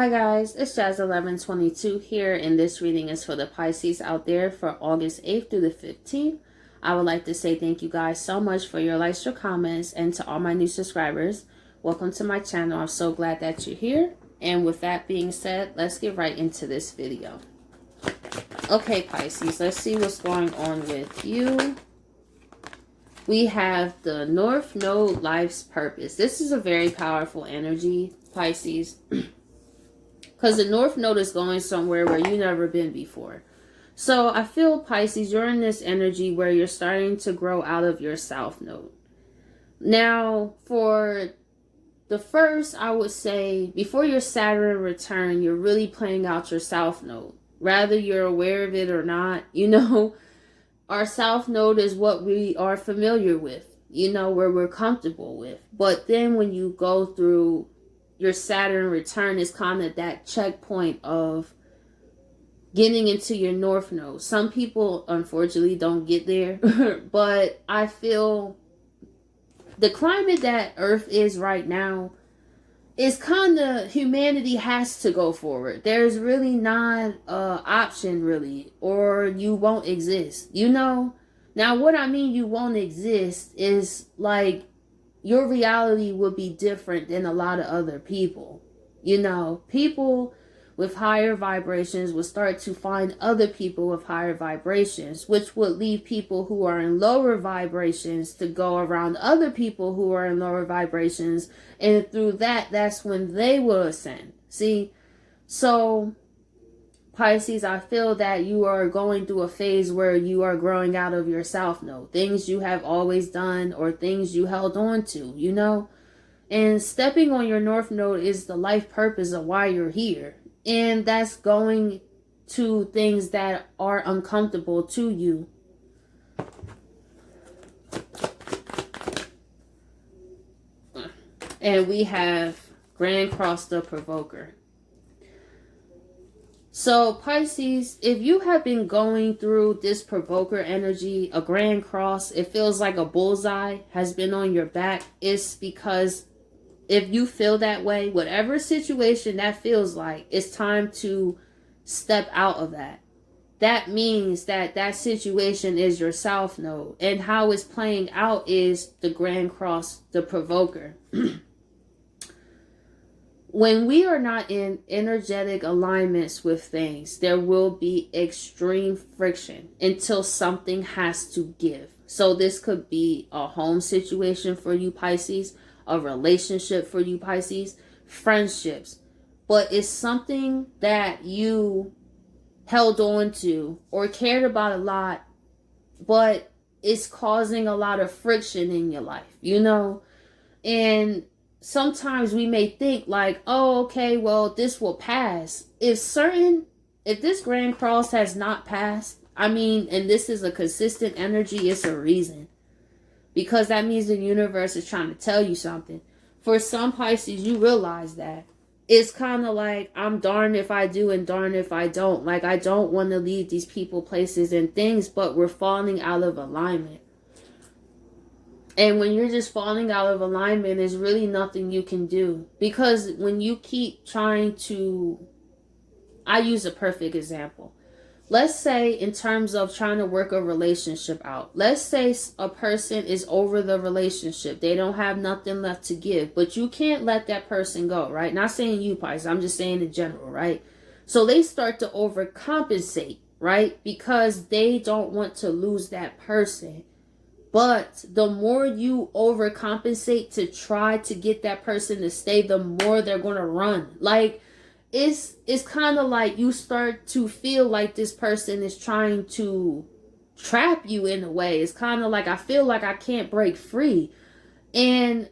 Hi guys, it's Jazz1122 here, and this reading is for the Pisces out there for August 8th through the 15th. I would like to say thank you guys so much for your likes, your comments, and to all my new subscribers. Welcome to my channel. I'm so glad that you're here. And with that being said, let's get right into this video. Okay, Pisces, let's see what's going on with you. We have the North Node, Life's Purpose. This is a very powerful energy, Pisces. Because the North Node is going somewhere where you've never been before. So I feel, Pisces, you're in this energy where you're starting to grow out of your South Node. Now, for the first, I would say, before your Saturn return, you're really playing out your South Node. Rather you're aware of it or not, our South Node is what we are familiar with, where we're comfortable with. But then when you go through your Saturn return, is kind of that checkpoint of getting into your North Node. Some people, unfortunately, don't get there. But I feel the climate that Earth is right now is kind of, humanity has to go forward. There's really not an option, really, or you won't exist. Now what I mean you won't exist is like your reality will be different than a lot of other people. People with higher vibrations will start to find other people with higher vibrations, which would leave people who are in lower vibrations to go around other people who are in lower vibrations. And through that, that's when they will ascend. See? So, Pisces, I feel that you are going through a phase where you are growing out of your South Node. Things you have always done or things you held on to, And stepping on your North Node is the life purpose of why you're here. And that's going to things that are uncomfortable to you. And we have Grand Cross the Provoker. So, Pisces, if you have been going through this provoker energy, a Grand Cross, it feels like a bullseye has been on your back. It's because if you feel that way, whatever situation that feels like, it's time to step out of that. That means that that situation is your South Node. And how it's playing out is the Grand Cross, the Provoker. When we are not in energetic alignments with things, there will be extreme friction until something has to give. So this could be a home situation for you, Pisces, a relationship for you, Pisces, friendships. But it's something that you held on to or cared about a lot, but it's causing a lot of friction in your life, And sometimes we may think like, oh, okay, well, this will pass. If this Grand Cross has not passed, and this is a consistent energy, it's a reason. Because that means the universe is trying to tell you something. For some Pisces, you realize that. It's kind of like, I'm darned if I do and darned if I don't. Like, I don't want to leave these people, places, and things, but we're falling out of alignment. And when you're just falling out of alignment, there's really nothing you can do. Because when you keep trying to... I use a perfect example. Let's say in terms of trying to work a relationship out. Let's say a person is over the relationship. They don't have nothing left to give. But you can't let that person go, right? Not saying you, Pisces. I'm just saying in general, right? So they start to overcompensate, right? Because they don't want to lose that person. But the more you overcompensate to try to get that person to stay, the more they're going to run. Like, it's kind of like you start to feel like this person is trying to trap you in a way. It's kind of like, I feel like I can't break free. And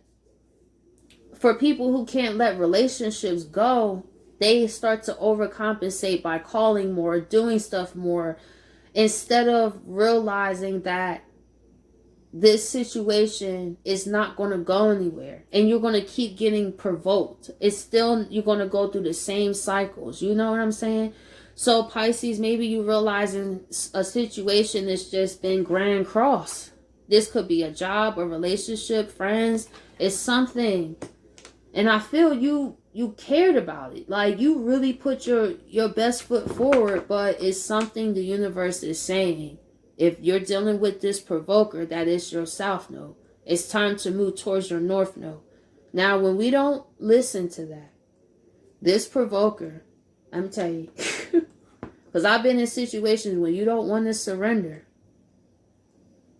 for people who can't let relationships go, they start to overcompensate by calling more, doing stuff more, instead of realizing that this situation is not going to go anywhere and you're going to keep getting provoked. It's still, you're going to go through the same cycles. You know what I'm saying? So Pisces, maybe you realizing a situation that's just been Grand Cross. This could be a job, a relationship, friends. It's something. And I feel you you cared about it. Like, you really put your best foot forward, but it's something the universe is saying. If you're dealing with this provoker, that is your south node. It's time to move towards your north node. Now, when we don't listen to that, this provoker, I'm telling you, because I've been in situations where you don't want to surrender.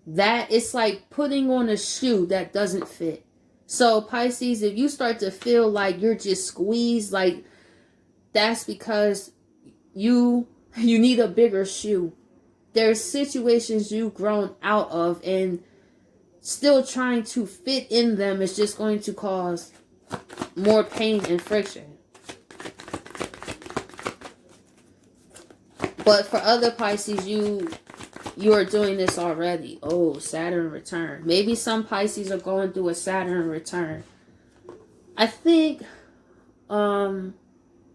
That it's like putting on a shoe that doesn't fit. So Pisces, if you start to feel like you're just squeezed, like, that's because you need a bigger shoe. There's situations you've grown out of, and still trying to fit in them is just going to cause more pain and friction. But for other Pisces, you are doing this already. Oh, Saturn return. Maybe some Pisces are going through a Saturn return. I think, I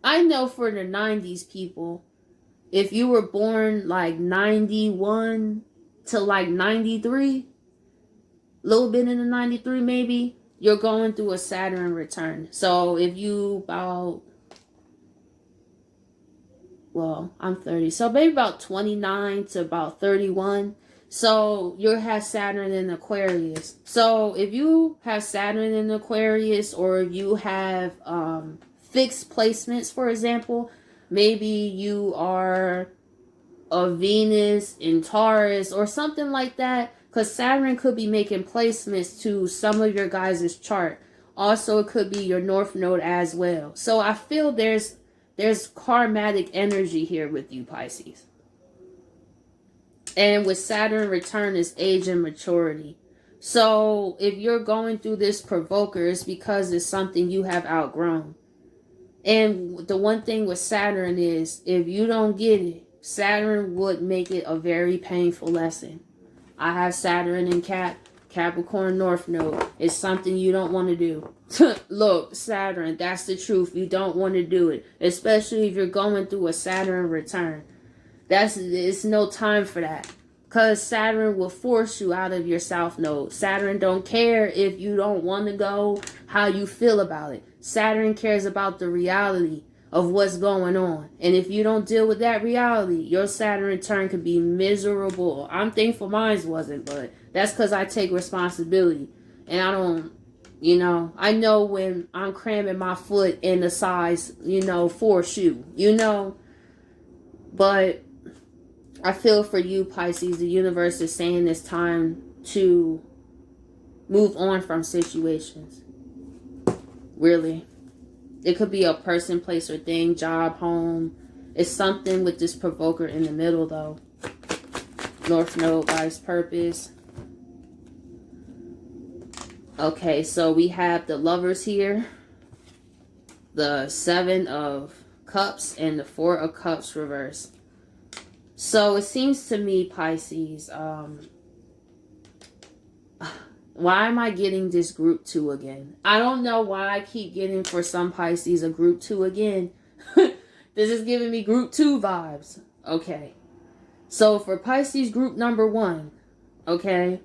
know for the 90s people, if you were born like 91 to like 93, a little bit in the 93 maybe, you're going through a Saturn return. So if you about, well, I'm 30, so maybe about 29 to about 31. So you have Saturn in Aquarius. So if you have Saturn in Aquarius, or you have fixed placements, for example, maybe you are a Venus in Taurus or something like that, because Saturn could be making placements to some of your guys' chart. Also, it could be your north node as well. So I feel there's karmatic energy here with you, Pisces. And with Saturn return is age and maturity. So if you're going through this provoker, it's because it's something you have outgrown. And the one thing with Saturn is, if you don't get it, Saturn would make it a very painful lesson. I have Saturn in Capricorn North Node. It's something you don't want to do. Look, Saturn, that's the truth. You don't want to do it. Especially if you're going through a Saturn return. It's no time for that. Because Saturn will force you out of your south node. Saturn don't care if you don't want to go, how you feel about it. Saturn cares about the reality of what's going on. And if you don't deal with that reality, your Saturn return could be miserable. I'm thankful mine wasn't, but that's because I take responsibility. And I don't, I know when I'm cramming my foot in a size, 4 shoe, But I feel for you, Pisces, the universe is saying it's time to move on from situations. Really. It could be a person, place, or thing, job, home. It's something with this provoker in the middle, though. North Node, Life's Purpose. Okay, so we have the Lovers here. The 7 of Cups and the 4 of Cups reverse. So it seems to me, Pisces, why am I getting this group 2 again? I don't know why I keep getting, for some Pisces, a group 2 again. This is giving me group 2 vibes. Okay. So for Pisces group number 1, okay,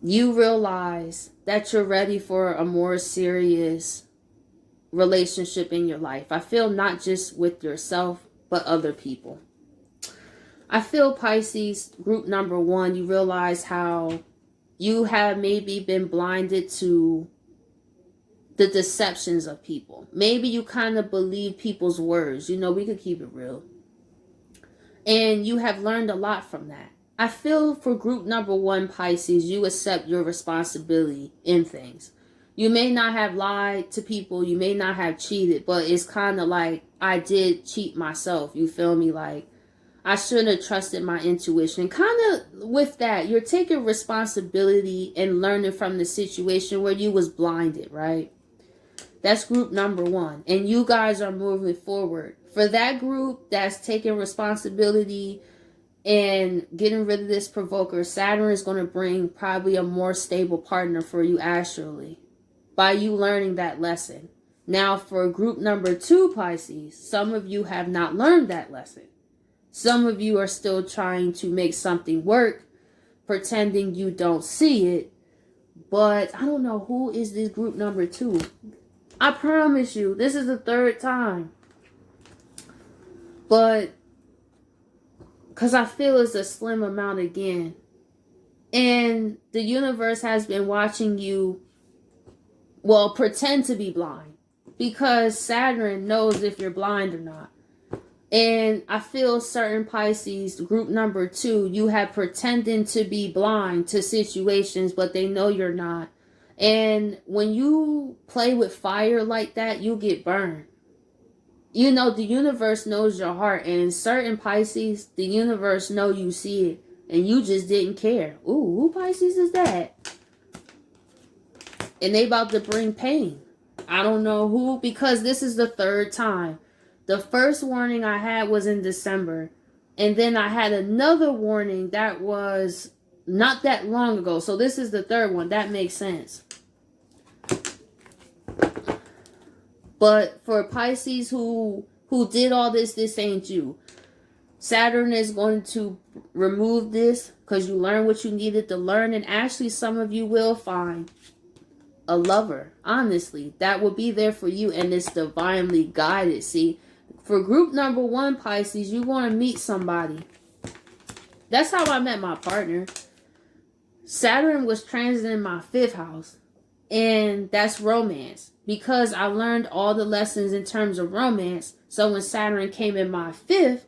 you realize that you're ready for a more serious relationship in your life. I feel not just with yourself, but other people. I feel Pisces group number 1, you realize how you have maybe been blinded to the deceptions of people. Maybe you kind of believe people's words. We could keep it real. And you have learned a lot from that. I feel for group number 1, Pisces, you accept your responsibility in things. You may not have lied to people. You may not have cheated. But it's kind of like, I did cheat myself. You feel me? Like, I should have trusted my intuition. Kind of with that, you're taking responsibility and learning from the situation where you was blinded, right? That's group number 1. And you guys are moving forward. For that group that's taking responsibility and getting rid of this provoker, Saturn is going to bring probably a more stable partner for you astrally by you learning that lesson. Now, for group number 2, Pisces, some of you have not learned that lesson. Some of you are still trying to make something work, pretending you don't see it. But I don't know, who is this group number 2? I promise you, this is the third time. But, because I feel it's a slim amount again. And the universe has been watching you, well, pretend to be blind. Because Saturn knows if you're blind or not. And I feel certain Pisces, group number 2, you have pretending to be blind to situations, but they know you're not. And when you play with fire like that, you get burned. You know, the universe knows your heart. And certain Pisces, the universe know you see it. And you just didn't care. Ooh, who Pisces is that? And they about to bring pain. I don't know who, because this is the third time. The first warning I had was in December. And then I had another warning that was not that long ago. So this is the third one. That makes sense. But for Pisces who did all this ain't you. Saturn is going to remove this because you learned what you needed to learn. And actually, some of you will find a lover, honestly, that will be there for you. And it's divinely guided. See, for group number 1, Pisces, you want to meet somebody. That's how I met my partner. Saturn was transiting my 5th house. And that's romance. Because I learned all the lessons in terms of romance. So when Saturn came in my 5th,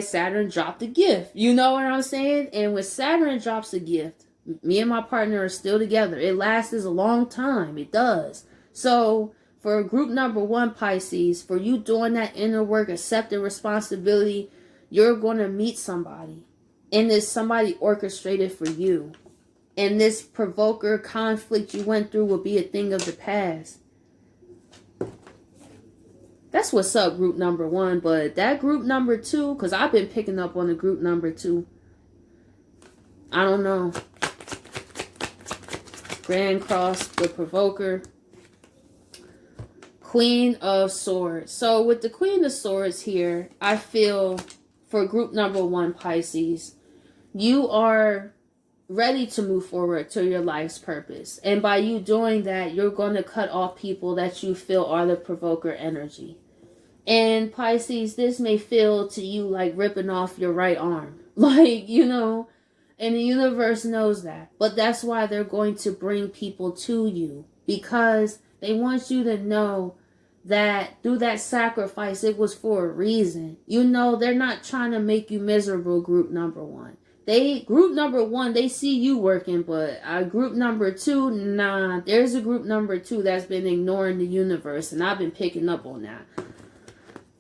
Saturn dropped a gift. You know what I'm saying? And when Saturn drops a gift, me and my partner are still together. It lasts a long time. It does. So for group number 1, Pisces, for you doing that inner work, accepting responsibility, you're going to meet somebody. And there's somebody orchestrated for you. And this provoker conflict you went through will be a thing of the past. That's what's up, group number 1. But that group number 2, because I've been picking up on the group number 2. I don't know. Grand Cross, the provoker. Queen of Swords. So with the Queen of Swords here, I feel for group number 1, Pisces, you are ready to move forward to your life's purpose. And by you doing that, you're going to cut off people that you feel are the provoker energy. And Pisces, this may feel to you like ripping off your right arm. Like, you know, and the universe knows that. But that's why they're going to bring people to you. Because they want you to know that through that sacrifice, it was for a reason. You know, they're not trying to make you miserable, group number 1. Group number 1, they see you working, but group number 2, nah. There's a group number 2 that's been ignoring the universe, and I've been picking up on that.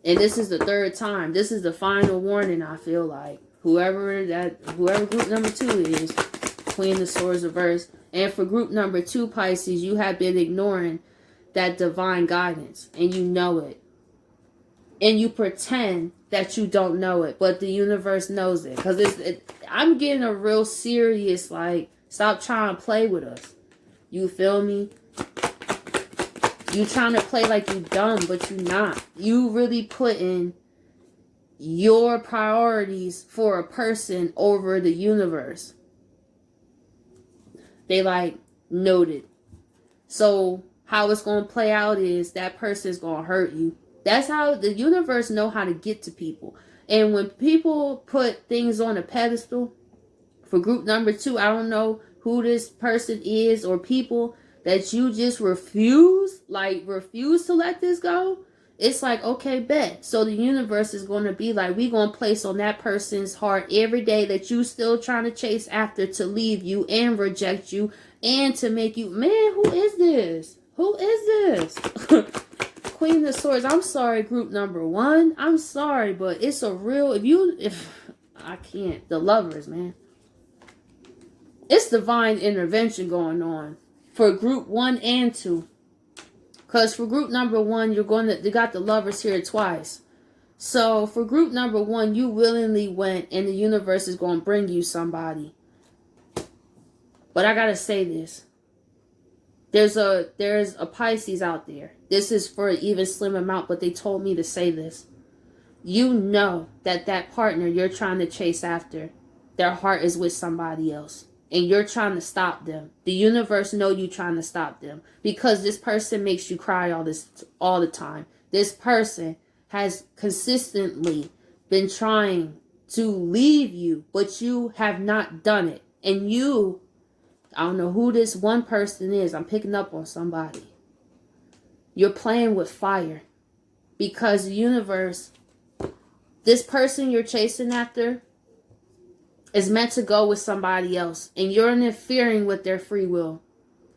And this is the third time. This is the final warning, I feel like. Whoever group number 2 is, Queen of Swords reverse. And for group number 2, Pisces, you have been ignoring that divine guidance, and you know it. And you pretend that you don't know it, but the universe knows it. Because I'm getting a real serious, like, stop trying to play with us. You feel me? You trying to play like you dumb, but you not. You really putting your priorities for a person over the universe. They like noted. So how it's going to play out is that person's going to hurt you. That's how the universe know how to get to people. And when people put things on a pedestal, for group number 2, I don't know who this person is or people that you just refuse to let this go. It's like, okay, bet. So the universe is going to be like, we going to place on that person's heart every day that you still trying to chase after to leave you and reject you and to make you, man, who is this? Who is this? Queen of Swords. I'm sorry, group number 1. I'm sorry, but it's a real, I can't, the lovers, man. It's divine intervention going on for group 1 and 2. Because for group number 1, they got the lovers here twice. So for group number 1, you willingly went and the universe is going to bring you somebody. But I got to say this. There's a Pisces out there. This is for an even slim amount, but they told me to say this. You know that partner you're trying to chase after, their heart is with somebody else. and you're trying to stop them. The universe know you trying to stop them because this person makes you cry all the time. This person has consistently been trying to leave you, but you have not done it. And you, I don't know who this one person is. I'm picking up on somebody. You're playing with fire because the universe, this person you're chasing after is meant to go with somebody else, and you're interfering with their free will.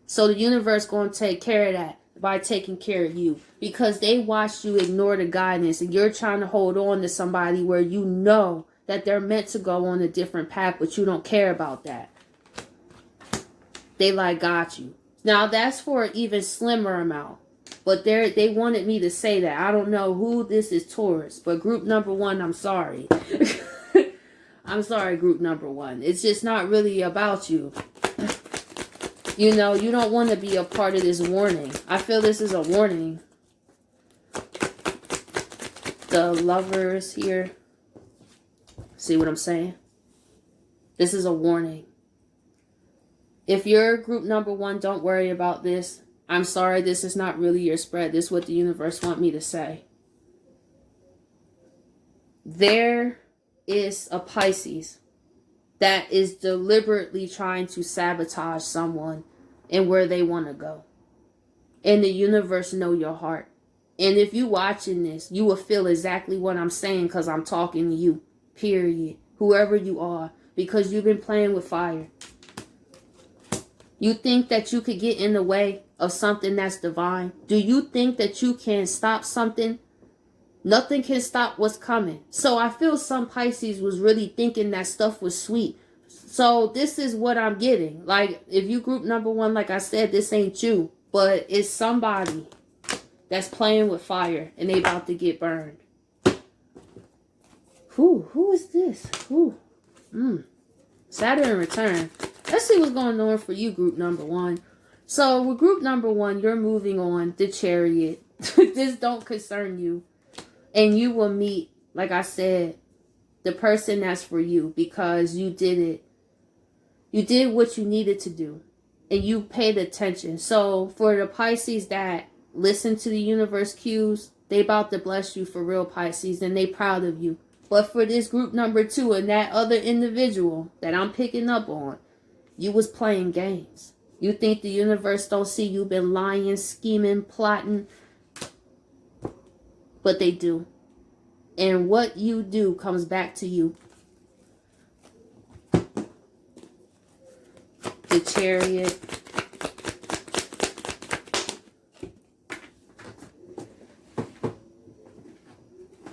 So the universe going to take care of that by taking care of you because they watched you ignore the guidance, and you're trying to hold on to somebody where you know that they're meant to go on a different path, but you don't care about that. They like got you. Now that's for an even slimmer amount, but they wanted me to say that. I don't know who this is Taurus, but group number 1, I'm sorry. I'm sorry, group number 1. It's just not really about you. You know, you don't want to be a part of this warning. I feel this is a warning. The Lovers here. See what I'm saying? This is a warning. If you're group number 1, don't worry about this. I'm sorry, this is not really your spread. This is what the universe want me to say. There is a Pisces that is deliberately trying to sabotage someone and where they want to go. And the universe know your heart. And if you watching this, you will feel exactly what I'm saying because I'm talking to you, period. Whoever you are, because you've been playing with fire. You think that you could get in the way of something that's divine? Do you think that you can stop something? Nothing can stop what's coming. So I feel some Pisces was really thinking that stuff was sweet. So this is what I'm getting. Like, if you group number 1, like I said, this ain't you. But it's somebody that's playing with fire and they about to get burned. Who is this? Saturn return. Let's see what's going on for you, group number 1. So with group number 1, you're moving on the Chariot. This don't concern you. And you will meet, like I said, the person that's for you because you did it. You did what you needed to do. And you paid attention. So for the Pisces that listen to the universe cues, they about to bless you for real, Pisces. And they proud of you. But for this group number 2 and that other individual that I'm picking up on, you was playing games. You think the universe don't see you been lying, scheming, plotting. But they do. And what you do comes back to you. The Chariot.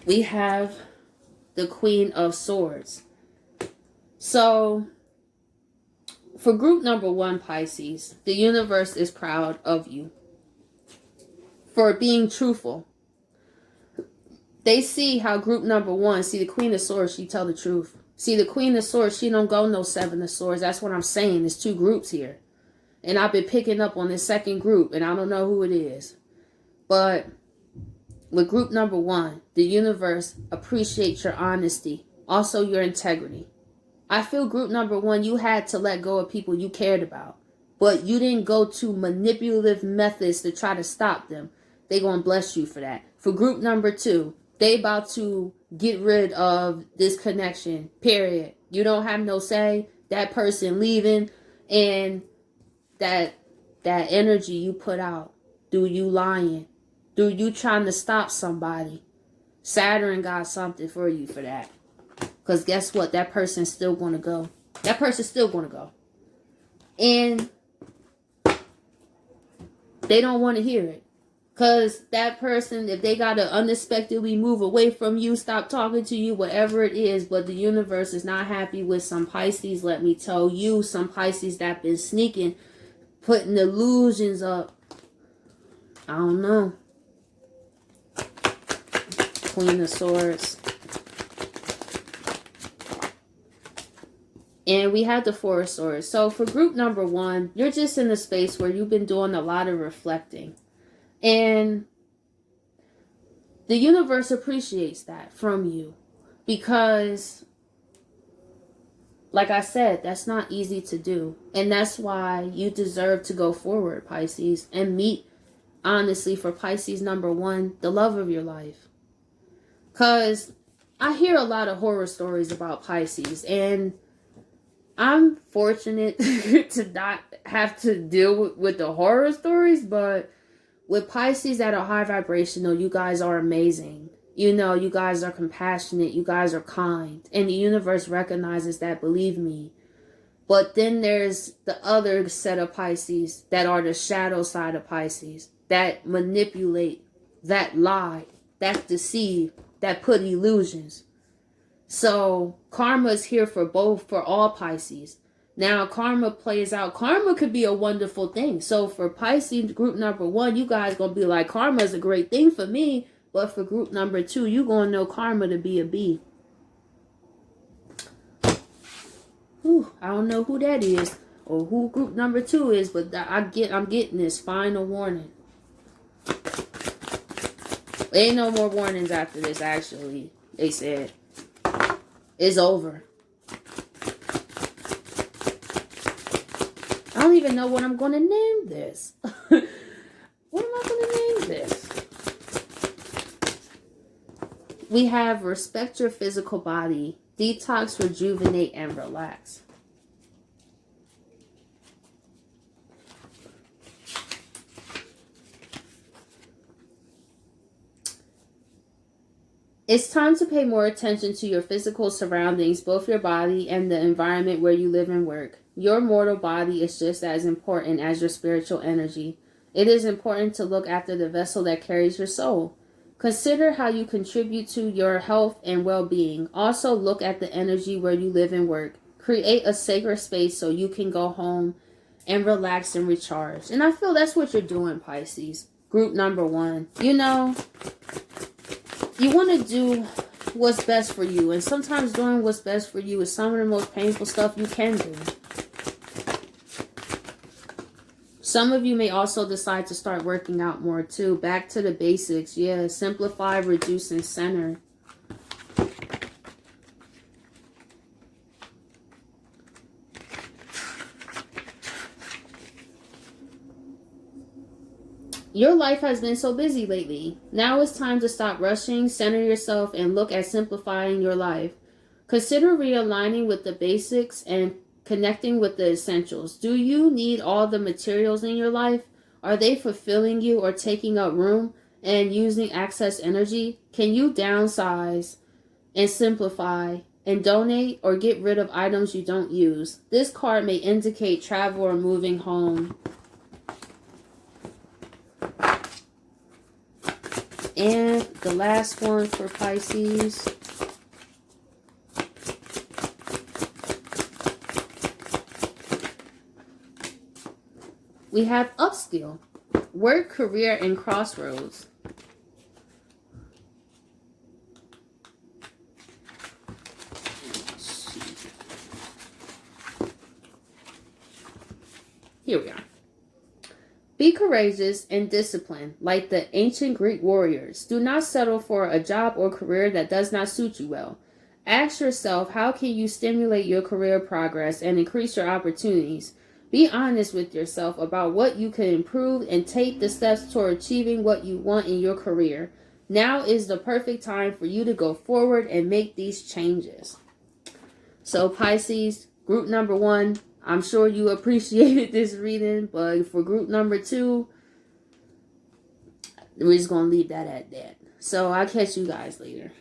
We have the Queen of Swords. So, for group number 1, Pisces, the universe is proud of you for being truthful. They see how group number 1, see the Queen of Swords, she tell the truth. See the Queen of Swords, she don't go no 7 of Swords. That's what I'm saying. There's 2 groups here. And I've been picking up on this second group, and I don't know who it is. But with group number 1, the universe appreciates your honesty, also your integrity. I feel group number 1, you had to let go of people you cared about. But you didn't go to manipulative methods to try to stop them. They gonna bless you for that. For group number 2, they about to get rid of this connection, period. You don't have no say. That person leaving and that energy you put out through you lying, through you trying to stop somebody. Saturn got something for you for that. Because guess what? That person's still going to go. That person's still going to go. And they don't want to hear it. Because that person, if they got to unexpectedly move away from you, stop talking to you, whatever it is, but the universe is not happy with some Pisces, let me tell you. Some Pisces that been sneaking, putting illusions up. I don't know. Queen of Swords. And we have the Four of Swords. So for group number 1, you're just in a space where you've been doing a lot of reflecting. And the universe appreciates that from you. Because Like I said, that's not easy to do. And that's why you deserve to go forward, Pisces, and meet, honestly, for Pisces number 1, the love of your life. Because I hear a lot of horror stories about Pisces, and I'm fortunate to not have to deal with the horror stories, but with Pisces at a high vibrational, you guys are amazing. You know, you guys are compassionate, you guys are kind, and the universe recognizes that, believe me. But then there's the other set of Pisces that are the shadow side of Pisces, that manipulate, that lie, that deceive, that put illusions. So karma is here for all Pisces. Now karma plays out. Karma could be a wonderful thing. So for Pisces group number 1, you guys gonna be like, karma is a great thing for me. But for group number 2, you gonna know karma to be a B. Whew, I don't know who that is or who group number 2 is, but I'm getting this final warning. There ain't no more warnings after this. Actually, they said it's over. I don't even know what I'm going to name this. What am I going to name this? We have respect your physical body, detox, rejuvenate, and relax. It's time to pay more attention to your physical surroundings, both your body and the environment where you live and work. Your mortal body is just as important as your spiritual energy. It is important to look after the vessel that carries your soul. Consider how you contribute to your health and well-being. Also, look at the energy where you live and work. Create a sacred space so you can go home and relax and recharge. And I feel that's what you're doing, Pisces. Group number 1. You know, you want to do what's best for you. And sometimes doing what's best for you is some of the most painful stuff you can do. Some of you may also decide to start working out more too. Back to the basics. Yeah, simplify, reduce, and center. Your life has been so busy lately. Now it's time to stop rushing, center yourself, and look at simplifying your life. Consider realigning with the basics and connecting with the essentials. Do you need all the materials in your life? Are they fulfilling you or taking up room and using excess energy? Can you downsize and simplify and donate or get rid of items you don't use? This card may indicate travel or moving home. And the last one for Pisces. We have upskill, work, career, and crossroads. Here we are. Be courageous and disciplined, like the ancient Greek warriors. Do not settle for a job or career that does not suit you well. Ask yourself, how can you stimulate your career progress and increase your opportunities? Be honest with yourself about what you can improve and take the steps toward achieving what you want in your career. Now is the perfect time for you to go forward and make these changes. So Pisces, group number 1, I'm sure you appreciated this reading, but for group number 2, we're just going to leave that at that. So I'll catch you guys later.